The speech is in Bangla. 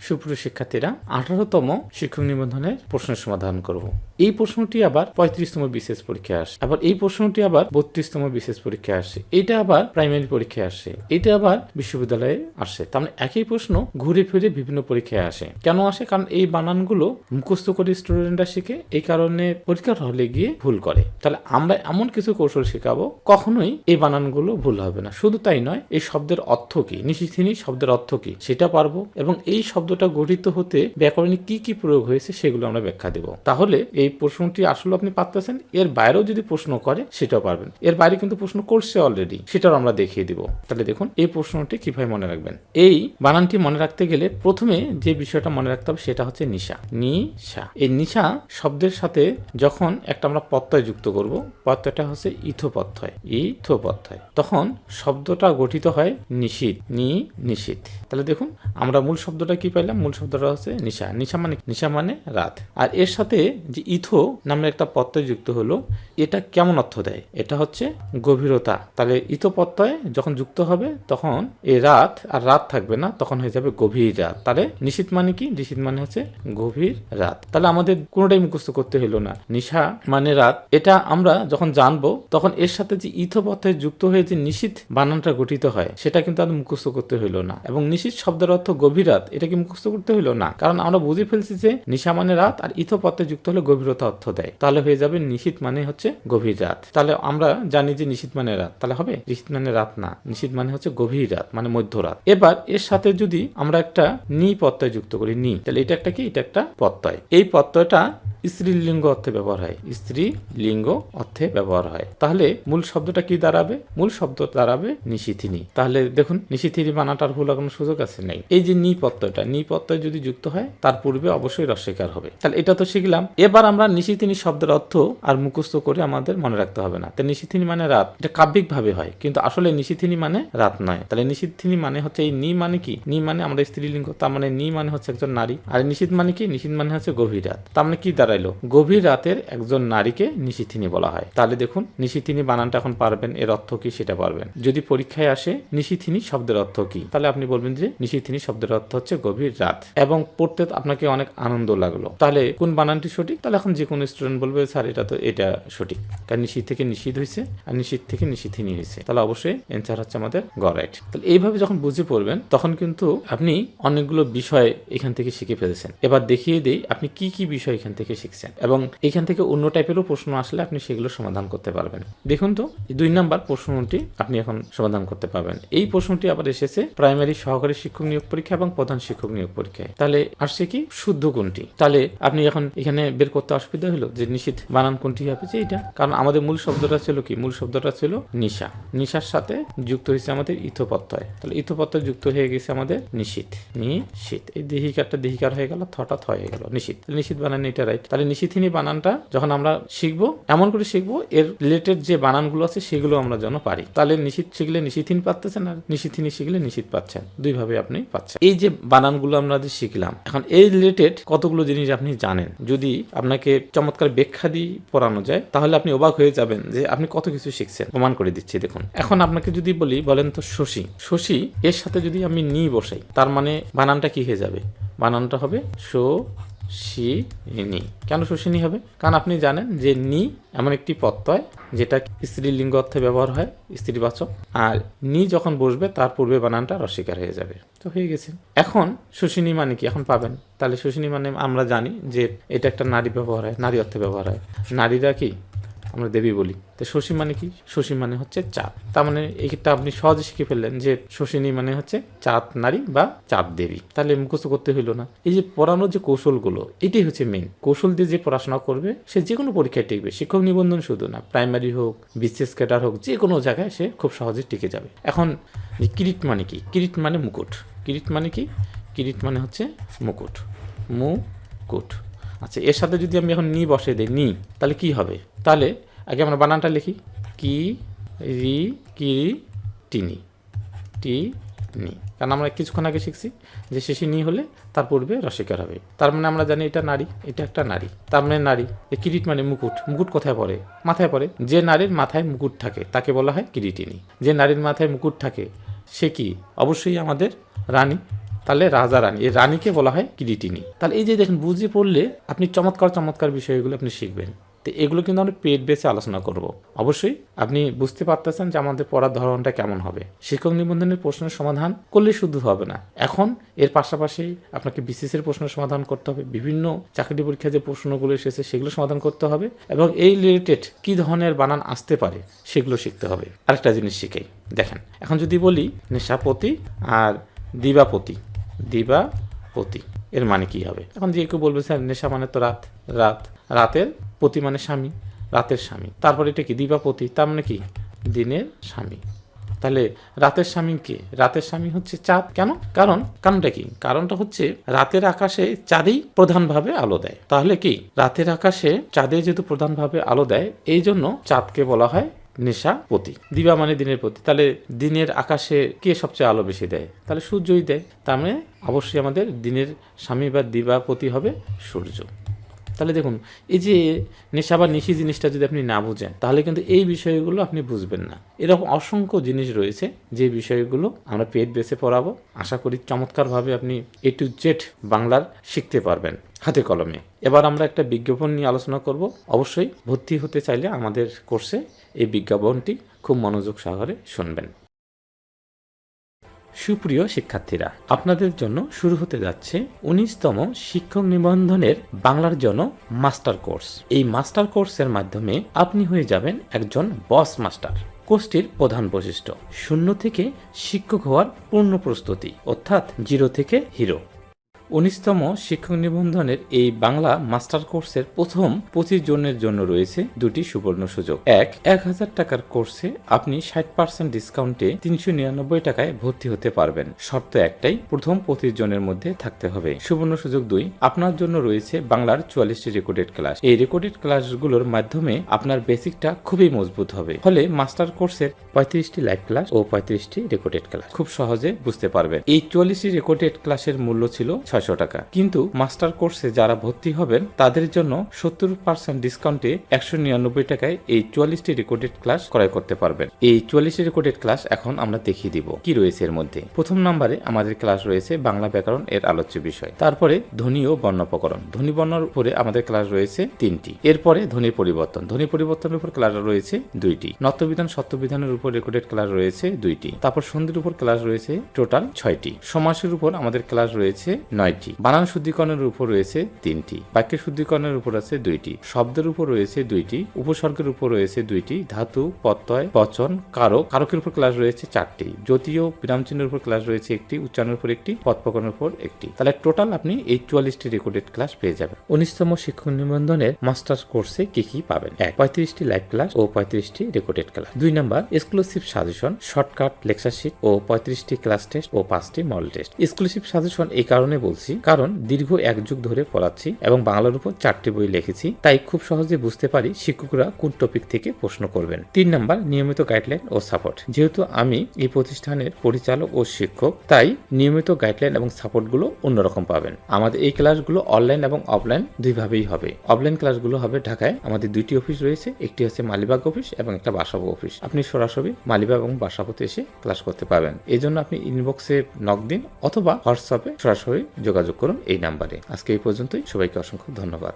সুপ্রিয় শিক্ষার্থীরা, 18তম শিক্ষক নিবন্ধনের প্রশ্নের সমাধান করব। এই প্রশ্নটি আবার 35তম বিশেষ পরীক্ষায় আসে, আবার এই প্রশ্নটি আবার 32তম বিশেষ পরীক্ষায় আসে, এটা আবার প্রাইমারি পরীক্ষায় আসে, এটা আবার বিশ্ববিদ্যালয়ে আসে। তার মানে একই প্রশ্ন ঘুরে ফিরে বিভিন্ন পরীক্ষায় আসে। কেন আসে? কারণ এই বানানগুলো মুখস্থ করে স্টুডেন্টরা শিখে, এই কারণে পরীক্ষার হলে গিয়ে ভুল করে। তাহলে আমরা এমন কিছু কৌশল শেখাবো কখনোই এই বানানগুলো ভুল হবে না। শুধু তাই নয়, এই শব্দের অর্থ কি, নিশিথিনী শব্দের অর্থ কি সেটা পারবো, এবং এই শব্দটা গঠিত হতে ব্যাকরণে কি কি প্রয়োগ হয়েছে সেগুলো আমরা ব্যাখ্যা দেব। তাহলে এই প্রশ্নটি আসলে আপনি পারতেছেন। এর বাইরেও যদি প্রশ্ন করে সেটাও পারবেন। এর বাইরে কিন্তু প্রশ্ন করছে অলরেডি, সেটাও আমরা দেখিয়ে দিব। তাহলে দেখুন এই প্রশ্নটি কিভাবে মনে রাখবেন। এই বানানটি মনে রাখতে গেলে প্রথমে যে বিষয়টা মনে রাখতে হবে সেটা হচ্ছে নিশা। নিশা, এই নিশা শব্দের সাথে যখন একটা আমরা প্রত্যয় যুক্ত করব, প্রত্যয়টা হচ্ছে ইথোপ্রত্যয়, ইথোপ্রত্যয়, তখন শব্দটা গঠিত হয় নিশীথ, নিশীথ। তাহলে দেখুন আমরা মূল শব্দটা কি পাইলাম? মূল শব্দটা হচ্ছে নিশা। নিশা মানে রাত। আর এর সাথে যে ইথো নামে একটা প্রত্যয় যুক্ত হলো, এটা কেমন অর্থ দেয়? এটা হচ্ছে গভীরতা। তাহলে ইথো প্রত্যয় যখন যুক্ত হবে তখন এই রাত আর রাত থাকবে না, তখন হয়ে যাবে গভীর রাত। তাহলে নিশীথ মানে কি? নিশীথ মানে হচ্ছে গভীর রাত। তাহলে আমাদের কোনোটাই মুখস্থ করতে হলো না। নিশা মানে রাত, এটা আমরা যখন জানবো তখন এর সাথে যে ইথো প্রত্যয় যুক্ত হয়ে যে নিশীথ বানানটা গঠিত হয় সেটা কিন্তু আর মুখস্থ করতে হইলো না। এবং নিশীথ শব্দের অর্থ গভীর রাত, এটা কি মুখস্থ করতে হইলো না? কারণ আমরা বুঝে ফেলছি যে নিশা মানে রাত আর ইথো প্রত্যয় যুক্ত হলে গভীরতা অর্থ দেয়। তাহলে হয়ে যাবে নিশীথ মানে হচ্ছে গভীর রাত। তাহলে আমরা জানি যে নিশীথ মানে রাত, তাহলে হবে নিশীথ মানে রাত না, নিশীথ মানে হচ্ছে গভীর রাত, মানে মধ্যরাত। এবার এর সাথে যদি আমরা একটা নি প্রত্যয় যুক্ত করি, নি, তাহলে এটা একটা কি? এটা একটা প্রত্যয়। এই প্রত্যয়টা স্ত্রীলিঙ্গ অর্থে ব্যবহার হয়, স্ত্রীলিঙ্গ অর্থে ব্যবহার হয়। তাহলে মূল শব্দটা কি দাঁড়াবে? মূল শব্দ দাঁড়াবে নিশিথিনী। তাহলে দেখুন নিশিথিনী বানাটার ভুল কোনো সুযোগ আছে? নেই। এই যে নি প্রত্যয়টা, নি প্রত্যয় যদি যুক্ত হয় তার পূর্বে অবশ্যই রস্বইকার হবে। তাহলে এটা তো শিখলাম। এবার আমরা নিশিথিনী শব্দের অর্থ আর মুখস্থ করে আমাদের মনে রাখতে হবে না। তো নিশিথিনী মানে রাত, এটা কাব্যিক ভাবে হয়, কিন্তু আসলে নিশিথিনী মানে রাত নয়। তাহলে নিশিথিনী মানে হচ্ছে এই নি মানে কি? নি মানে আমরা স্ত্রীলিঙ্গ, তার মানে নি মানে হচ্ছে একজন নারী। আর নিশীথ মানে কি? নিশীথ মানে হচ্ছে গভীর রাত। তার মানে কি দাঁড়াইলো? গভীর রাতের একজন নারীকে নিশিথিনী বলা হয়। তাহলে দেখুন নিশিথিনী বানানটা এখন পারবেন, এর অর্থ কি সেটা পারবেন। যদি পরীক্ষায় আসে নিশিথিনী শব্দের অর্থ কি, তাহলে আপনি বলবেন যে নিশিথিনী শব্দের অর্থ হচ্ছে গভীর রাত, এবং পড়তে আপনাকে অনেক আনন্দ লাগলো। তাহলে কোন বানানটি সঠিক? তাহলে এখন যে কোনো স্টুডেন্ট বলবে স্যার এটা সঠিক, কারণ নিশীথ থেকে নিষিদ্ধ হয়েছে আর নিষিদ্ধ থেকে নিশিথিনী হয়েছে। তাহলে অবশ্যই অ্যান্সার হচ্ছে আমাদের গ রাইট। তাহলে এইভাবে যখন বুঝে পড়বেন তখন কিন্তু আপনি অনেকগুলো বিষয় এখান থেকে শিখে ফেলেছেন। এবার দেখিয়ে দিই আপনি কি কি বিষয় এখান থেকে শিখছেন, এবং এখান থেকে অন্য টাইপেরও প্রশ্ন আসলে আপনি সেগুলো সমাধান করতে পারবেন। দেখুন তো 2 নাম্বার প্রশ্নটি আপনি এখন সমাধান করতে পারবেন। এই প্রশ্নটি আবার এসেছে প্রাইমারি সহকারী শিক্ষক নিয়োগ পরীক্ষা এবং প্রধান শিক্ষক নিয়োগ পরীক্ষায়। তাহলে আসছে কি? শুদ্ধ কোনটি? তাহলে আপনি এখন এখানে বের করতে অসুবিধা হলো যে নিষিদ্ধ বানান কোনটি হবে, যে এটা, কারণ আমাদের মূল শব্দটা ছিল কি? মূল শব্দটা ছিল নিশা। নিশার সাথে যুক্ত হয়েছে আমাদের ইথোপ্রত্যয়, তাহলে ইথোপ্রত্যয় যুক্ত হয়ে গেছে আমাদের নিষিদ্ধ, নিষিদ্ধ। এই দেহিকার হয়ে গেল, থটা থ হয়ে গেল, নিষিদ্ধ। নিষিদ্ধ বানান এটা রাইট। তাহলে নিশিথিনী বানানটা যখন আমরা শিখবো এমন করে শিখবো এর রিলেটেড যে বানানগুলো আছে সেগুলো আমরা যেন পারি। তাহলে নিষিদ্ধ শিখলে নিশিথিনী পাচ্ছেন, আর নিশিথিনী শিখলে নিষিদ্ধ পাচ্ছেন, দুইভাবে আপনি পাচ্ছেন। এই যে বানানগুলো আমরা যে শিখলাম, এখন এই রিলেটেড কতগুলো জিনিস আপনি জানেন। যদি আপনাকে চমৎকার ব্যাখ্যা দিয়ে পড়ানো যায় তাহলে আপনি অবাক হয়ে যাবেন যে আপনি কত কিছু শিখছেন। প্রমাণ করে দিচ্ছি দেখুন। এখন আপনাকে যদি বলেন তো শশী, শশী এর সাথে যদি আমি নি বসাই, তার মানে বানানটা কি হয়ে যাবে? বানানটা হবে শোষিনী। কেন শোষিনী হবে? কারণ আপনি জানেন যে নি এমন একটি প্রত্যয় যেটা স্ত্রীলিঙ্গ অর্থে ব্যবহার হয়, স্ত্রীবাচক, আর নি যখন বসবে তার পূর্বে বানানটা রস্বইকার হয়ে যাবে। তো হয়ে গেছে। এখন শোষিনী মানে কি এখন পাবেন। তাহলে শোষিনী মানে আমরা জানি যে এটা একটা নারী ব্যবহার হয়, নারী অর্থে ব্যবহার হয়। নারীরা কি আমরা দেবী বলি। তো শশী মানে কি? শশী মানে হচ্ছে চাঁদ। তার মানে এইটা আপনি সহজে শিখে ফেললেন যে শোষিনী মানে হচ্ছে চাঁদ নারী বা চাঁদ দেবী। তাহলে মুখস্থ করতে হইলো না। এই যে পড়ানোর যে কৌশলগুলো, এটাই হচ্ছে মেইন। কৌশল দিয়ে যে পড়াশোনা করবে সে যে কোনো পরীক্ষায় টিকবে। শিক্ষক নিবন্ধন শুধু না, প্রাইমারি হোক, বিসিএস ক্যাডার হোক, যে কোনো জায়গায় সে খুব সহজে টিকে যাবে। এখন কিরিট মানে কি? কিরিট মানে মুকুট। কিরিট মানে কি? কিরিট মানে হচ্ছে মুকুট, মুকুট। আচ্ছা, এর সাথে যদি আমি এখন নি বসে দিই, নি, তাহলে কি হবে? তাহলে আগে আমরা বানানটা লিখি, কি রি কি টিনি, টি নি। কারণ আমরা কিছুক্ষণ আগে শিখছি যে শেষে নি হলে তার পূর্বে রস্বইকার হবে। তার মানে আমরা জানি এটা নারী, এটা একটা নারী। তার মানে নারী। কিরিট মানে মুকুট। মুকুট কোথায় পড়ে? মাথায় পড়ে। যে নারীর মাথায় মুকুট থাকে তাকে বলা হয় কিরিটিনী। যে নারীর মাথায় মুকুট থাকে সে কি? অবশ্যই আমাদের রানী। তাহলে রাজা রানী, এই রানীকে বলা হয় কিরিটিনি। তাহলে এই যে দেখেন, বুঝে পড়লে আপনি চমৎকার চমৎকার বিষয়গুলো আপনি শিখবেন। তো এগুলো কিন্তু আমরা পেড বেসে আলোচনা করব। অবশ্যই আপনি বুঝতে পারতেছেন যে আমাদের পড়ার ধরনটা কেমন হবে। শিক্ষক নিবন্ধনের প্রশ্নের সমাধান করলে শুধু হবে না, এখন এর পাশাপাশি আপনাকে বিসিএস এর প্রশ্নের সমাধান করতে হবে, বিভিন্ন চাকরি পরীক্ষায় যে প্রশ্নগুলো এসেছে সেগুলো সমাধান করতে হবে, এবং এই রিলেটেড কী ধরনের বানান আসতে পারে সেগুলো শিখতে হবে। আরেকটা জিনিস শিখেই দেখেন, এখন যদি বলি নেশাপতি আর দিবাপতি, দিবাপতি এর মানে কি হবে? এখন যে কেউ বলবে স্যার নেশা মানে তো রাত, রাতের পতি মানে স্বামী, রাতের স্বামী, তারপরে এটা কি দিবাপতি, তার মানে কি দিনের স্বামী। তাহলে রাতের স্বামী কে? রাতের স্বামী হচ্ছে চাঁদ। কেন? কারণটা কি? কারণটা হচ্ছে রাতের আকাশে চাঁদই প্রধানভাবে আলো দেয়। তাহলে কি রাতের আকাশে চাঁদে যেহেতু প্রধানভাবে আলো দেয়, এই জন্য চাঁদকে বলা হয় নেশাপতি। দিবা মানে দিনের প্রতি, তাহলে দিনের আকাশে কে সবচেয়ে আলো বেশি দেয়? তাহলে সূর্যই দেয়। তার মানে অবশ্যই আমাদের দিনের স্বামী বা দিবাপতি হবে সূর্য। তাহলে দেখুন, এই যে নেশা বা নিশি জিনিসটা যদি আপনি না বুঝেন, তাহলে কিন্তু এই বিষয়গুলো আপনি বুঝবেন না। এরকম অসংখ্য জিনিস রয়েছে যে বিষয়গুলো আমরা পেড বেসে পড়াবো। আশা করি চমৎকারভাবে আপনি A to Z বাংলার শিখতে পারবেন হাতে কলমে। এবার আমরা একটা বিজ্ঞাপন নিয়ে আলোচনা করব। অবশ্যই ভর্তি হতে চাইলে আমাদের কোর্সে এই বিজ্ঞাপনটি খুব মনোযোগ সহকারে শুনবেন। সুপ্রিয় শিক্ষার্থীরা, আপনাদের জন্য শুরু হতে যাচ্ছে 19তম শিক্ষক নিবন্ধনের বাংলার জন্য মাস্টার কোর্স। এই মাস্টার কোর্সের মাধ্যমে আপনি হয়ে যাবেন একজন বস মাস্টার। কোর্সটির প্রধান বৈশিষ্ট্য, 0 থেকে শিক্ষক হওয়ার পূর্ণ প্রস্তুতি, অর্থাৎ 0 থেকে হিরো। 19তম শিক্ষক নিবন্ধনের এই বাংলা মাস্টার কোর্সের প্রথম 25 জনের জন্য রয়েছে দুটি সুবর্ণ সুযোগ। 1000 টাকার কোর্সে আপনি 60% ডিসকাউন্টে 399 টাকায় ভর্তি হতে পারবেন। শর্ত একটাই, প্রথম 25 জনের মধ্যে থাকতে হবে। সুবর্ণ সুযোগ 2, আপনার জন্য রয়েছে বাংলার 44টি রেকর্ডেড ক্লাস। এই রেকর্ডেড ক্লাসগুলোর মাধ্যমে আপনার বেসিকটা খুবই মজবুত হবে। ফলে মাস্টার কোর্সের 35টি লাইভ ক্লাস ও 35টি রেকর্ডেড ক্লাস খুব সহজে বুঝতে পারবেন। এই 44টি রেকর্ডেড ক্লাসের মূল্য ছিল 600 টাকা, কিন্তু মাস্টার কোর্সে যারা ভর্তি হবেন তাদের জন্য 70% ডিসকাউন্টে 199 টাকায় এই 44টি রেকর্ডেড ক্লাস ক্রয় করতে পারবেন। এই 44টি রেকর্ডেড ক্লাস এখন আমরা দেখিয়ে দিব কি রয়েছে এর মধ্যে। প্রথম নম্বরে আমাদের ক্লাস রয়েছে বাংলা ব্যাকরণ এর আলোচ্য বিষয়। তারপরে ধ্বনি ও বর্ণপ্রকরণ, ধ্বনি বর্ণের উপরে আমাদের ক্লাস রয়েছে 3টি। এরপরে ধ্বনি পরিবর্তন, ধ্বনি পরিবর্তনের উপর ক্লাস রয়েছে 2টি। নত্যবিধান সত্যবিধানের উপর রেকর্ডেড ক্লাস রয়েছে 2টি। তারপর সন্ধির উপর ক্লাস রয়েছে টোটাল 6টি। সমাসের উপর আমাদের ক্লাস রয়েছে 9টি। বানান শুদ্ধিকরণের উপর রয়েছে 3টি। বাক্যের শুদ্ধিকরণের উপর আছে 2টি। শব্দের উপর রয়েছে 2টি। উপসর্গের উপর রয়েছে 2টি। ধাতু, প্রত্যয়, বচন, কারক, কারকের উপর ক্লাস রয়েছে 4টি। জ্যোতীয় বিরামচিহ্নের উপর ক্লাস রয়েছে 1টি। উচ্চারণের উপর 1টি। পদ প্রকরণের উপর 1টি। তাহলে টোটাল আপনি এই 44টি রেকর্ডেড ক্লাস পেয়ে যাবেন। 19তম শিক্ষক নিবন্ধনের মাস্টার্স কোর্সে কি কি পাবেন? 35টি লাইভ ক্লাস ও 35টি recorded class. 2 number exclusive suggestion, shortcut lecture sheet ও 35টি ক্লাস টেস্ট ও 5টি মডেল টেস্ট। এক্সক্লুসিভ সাজেশন এই কারণে বলছি, কারণ দীর্ঘ 1 যুগ ধরে পড়াচ্ছি এবং বাংলার উপর 4টি বই লিখেছি, তাই খুব সহজে বুঝতে পারি শিক্ষকরা কোন টপিক থেকে প্রশ্ন করবেন। 3 নাম্বার নিয়মিত গাইডলাইন ও সাপোর্ট। যেহেতু আমি এই প্রতিষ্ঠানের পরিচালক ও শিক্ষক, তাই নিয়মিত গাইডলাইন এবং সাপোর্টগুলো অন্যরকম পাবেন। আমাদের এই ক্লাসগুলো অনলাইন এবং অফলাইন দুইভাবেই হবে। অফলাইন ক্লাসগুলো হবে ঢাকায়, আমাদের 2টি অফিস রয়েছে, একটি হচ্ছে মালিবাগ অফিস এবং একটা বাসাবো অফিস। আপনি সরাসরি মালিবাগ এবং বাসাবোতে এসে ক্লাস করতে পারবেন। এই জন্য আপনি ইনবক্সে নক দিন অথবা হোয়াটসঅ্যাপে সরাসরি যোগাযোগ করুন এই নাম্বারে। আজকে এই পর্যন্তই, সবাইকে অসংখ্য ধন্যবাদ।